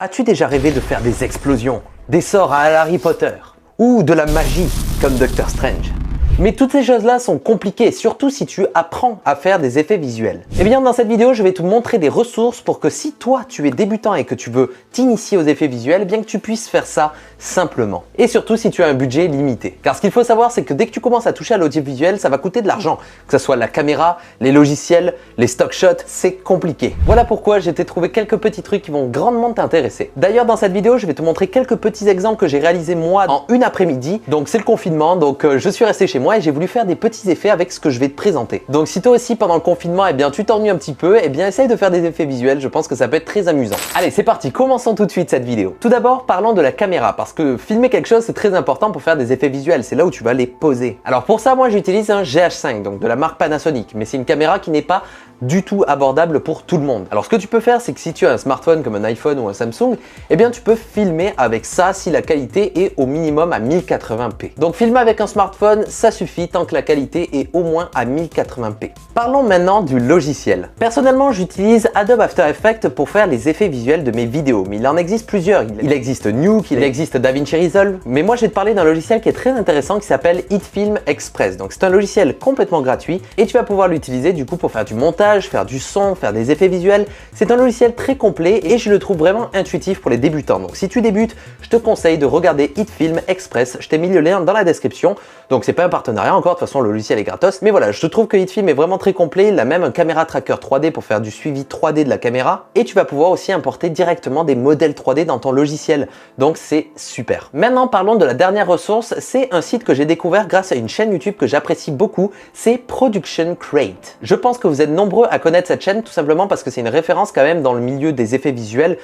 As-tu déjà rêvé de faire des explosions, des sorts à la Harry Potter ou de la magie comme Doctor Strange? Mais toutes ces choses-là sont compliquées, surtout si tu apprends à faire des effets visuels. Et bien dans cette vidéo, je vais te montrer des ressources pour que si toi tu es débutant et que tu veux t'initier aux effets visuels, bien que tu puisses faire ça simplement. Et surtout si tu as un budget limité. Car ce qu'il faut savoir, c'est que dès que tu commences à toucher à l'audiovisuel, ça va coûter de l'argent. Que ce soit la caméra, les logiciels, les stock shots, c'est compliqué. Voilà pourquoi j'ai trouvé quelques petits trucs qui vont grandement t'intéresser. D'ailleurs dans cette vidéo, je vais te montrer quelques petits exemples que j'ai réalisés moi en une après-midi. Donc c'est le confinement, donc je suis resté chez moi et j'ai voulu faire des petits effets avec ce que je vais te présenter. Donc si toi aussi pendant le confinement, eh bien tu t'ennuies un petit peu, eh bien essaye de faire des effets visuels, je pense que ça peut être très amusant. Allez, c'est parti, commençons tout de suite cette vidéo. Tout d'abord, parlons de la caméra, parce que filmer quelque chose, c'est très important pour faire des effets visuels, c'est là où tu vas les poser. Alors pour ça, moi j'utilise un GH5, donc de la marque Panasonic, mais c'est une caméra qui n'est pas du tout abordable pour tout le monde. Alors ce que tu peux faire, c'est que si tu as un smartphone comme un iPhone ou un Samsung, eh bien tu peux filmer avec ça si la qualité est au minimum à 1080p. Donc filmer avec un smartphone, ça suffit tant que la qualité est au moins à 1080p. Parlons maintenant du logiciel. Personnellement, j'utilise Adobe After Effects pour faire les effets visuels de mes vidéos, mais il en existe plusieurs. Il existe Nuke, il existe DaVinci Resolve, mais moi je vais te parler d'un logiciel qui est très intéressant qui s'appelle HitFilm Express. Donc c'est un logiciel complètement gratuit et tu vas pouvoir l'utiliser du coup pour faire du montage, faire du son, faire des effets visuels. C'est un logiciel très complet et je le trouve vraiment intuitif pour les débutants. Donc si tu débutes, je te conseille de regarder HitFilm Express. Je t'ai mis le lien dans la description. Donc c'est pas un partenariat encore, de toute façon le logiciel est gratos. Mais voilà, je trouve que HitFilm est vraiment très complet. Il a même un caméra tracker 3D pour faire du suivi 3D de la caméra. Et tu vas pouvoir aussi importer directement des modèles 3D dans ton logiciel. Donc c'est super. Maintenant parlons de la dernière ressource. C'est un site que j'ai découvert grâce à une chaîne YouTube que j'apprécie beaucoup. C'est Production Crate. Je pense que vous êtes nombreux à connaître cette chaîne tout simplement parce que c'est une référence quand même dans le milieu des effets visuels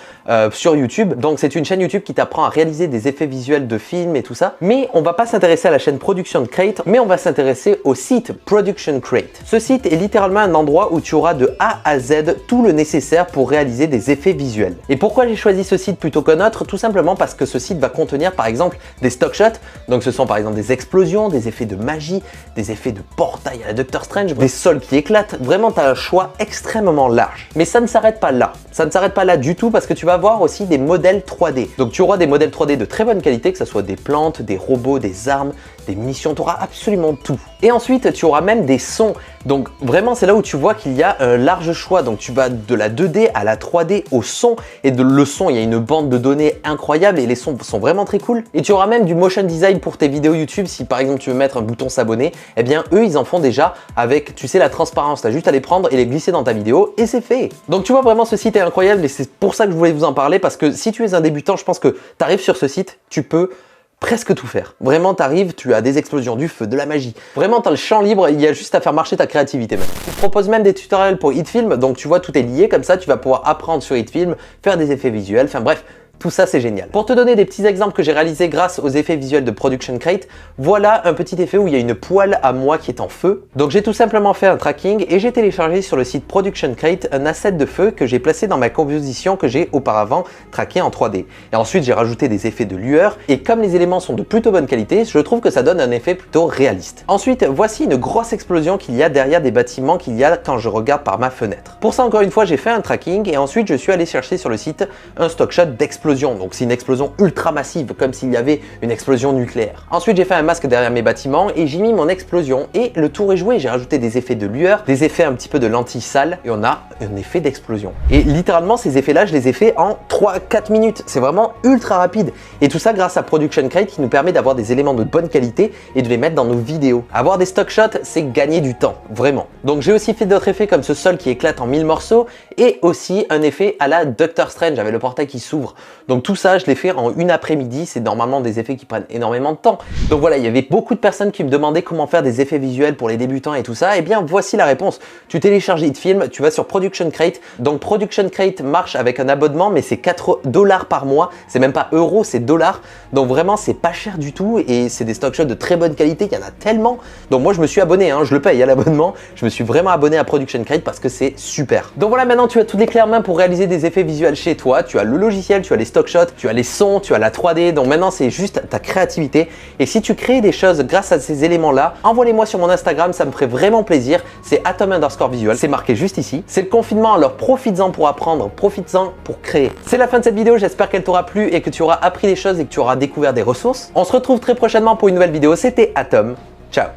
sur YouTube. Donc c'est une chaîne YouTube qui t'apprend à réaliser des effets visuels de films et tout ça. Mais on va pas s'intéresser à la chaîne Production Crate, mais on va s'intéresser au site Production Crate. Ce site est littéralement un endroit où tu auras de A à Z tout le nécessaire pour réaliser des effets visuels. Et pourquoi j'ai choisi ce site plutôt qu'un autre? Tout simplement parce que ce site va contenir par exemple des stock shots. Donc ce sont par exemple des explosions, des effets de magie, des effets de portail à la Doctor Strange, des sols qui éclatent. Vraiment, tu as un choix extrêmement large. Mais ça ne s'arrête pas là. Ça ne s'arrête pas là du tout parce que tu vas avoir aussi des modèles 3D. Donc tu auras des modèles 3D de très bonne qualité, que ce soit des plantes, des robots, des armes, des missions, tu auras absolument tout. Et ensuite, tu auras même des sons. Donc vraiment, c'est là où tu vois qu'il y a un large choix. Donc tu vas de la 2D à la 3D au son. Et le son, il y a une bande de données incroyable et les sons sont vraiment très cool. Et tu auras même du motion design pour tes vidéos YouTube. Si par exemple tu veux mettre un bouton s'abonner, eh bien eux, ils en font déjà avec, tu sais, la transparence. Tu as juste à les prendre et les glisser dans ta vidéo et c'est fait. Donc tu vois, vraiment ce site est incroyable et c'est pour ça que je voulais vous en parler parce que si tu es un débutant, je pense que tu arrives sur ce site, tu peux presque tout faire. Vraiment, tu arrives, tu as des explosions, du feu, de la magie. Vraiment, tu as le champ libre, il y a juste à faire marcher ta créativité même. Je te propose même des tutoriels pour HitFilm, donc tu vois, tout est lié, comme ça, tu vas pouvoir apprendre sur HitFilm, faire des effets visuels, enfin bref, tout ça, c'est génial. Pour te donner des petits exemples que j'ai réalisés grâce aux effets visuels de Production Crate, voilà un petit effet où il y a une poêle à moi qui est en feu. Donc j'ai tout simplement fait un tracking et j'ai téléchargé sur le site Production Crate un asset de feu que j'ai placé dans ma composition que j'ai auparavant traqué en 3D. Et ensuite, j'ai rajouté des effets de lueur et comme les éléments sont de plutôt bonne qualité, je trouve que ça donne un effet plutôt réaliste. Ensuite, voici une grosse explosion qu'il y a derrière des bâtiments qu'il y a quand je regarde par ma fenêtre. Pour ça, encore une fois, j'ai fait un tracking et ensuite, je suis allé chercher sur le site un stock shot d'explosion. Donc c'est une explosion ultra massive, comme s'il y avait une explosion nucléaire. Ensuite, j'ai fait un masque derrière mes bâtiments et j'ai mis mon explosion et le tour est joué. J'ai rajouté des effets de lueur, des effets un petit peu de lentilles sales et on a un effet d'explosion. Et littéralement, ces effets-là, je les ai fait en 3-4 minutes. C'est vraiment ultra rapide. Et tout ça grâce à Production Crate qui nous permet d'avoir des éléments de bonne qualité et de les mettre dans nos vidéos. Avoir des stock shots, c'est gagner du temps, vraiment. Donc j'ai aussi fait d'autres effets comme ce sol qui éclate en 1000 morceaux et aussi un effet à la Doctor Strange avec le portail qui s'ouvre. Donc tout ça, je l'ai fait en une après-midi. C'est normalement des effets qui prennent énormément de temps. Donc voilà, il y avait beaucoup de personnes qui me demandaient comment faire des effets visuels pour les débutants et tout ça. Et bien voici la réponse. Tu télécharges HitFilm, tu vas sur Production Crate. Donc Production Crate marche avec un abonnement, mais c'est 4 $ par mois. C'est même pas euros, c'est dollars. Donc vraiment, c'est pas cher du tout et c'est des stock shots de très bonne qualité. Il y en a tellement. Donc moi, je me suis abonné, je le paye à l'abonnement. Je me suis vraiment abonné à Production Crate parce que c'est super. Donc voilà, maintenant tu as toutes les clés en main pour réaliser des effets visuels chez toi. Tu as le logiciel, tu as les stock shots, tu as les sons, tu as la 3D. Donc maintenant, c'est juste ta créativité. Et si tu crées des choses grâce à ces éléments-là, envoie-les-moi sur mon Instagram, ça me ferait vraiment plaisir. C'est atom_visual, c'est marqué juste ici. C'est le confinement, alors profites-en pour apprendre, profites-en pour créer. C'est la fin de cette vidéo, j'espère qu'elle t'aura plu et que tu auras appris des choses et que tu auras découvert des ressources. On se retrouve très prochainement pour une nouvelle vidéo. C'était Atom. Ciao.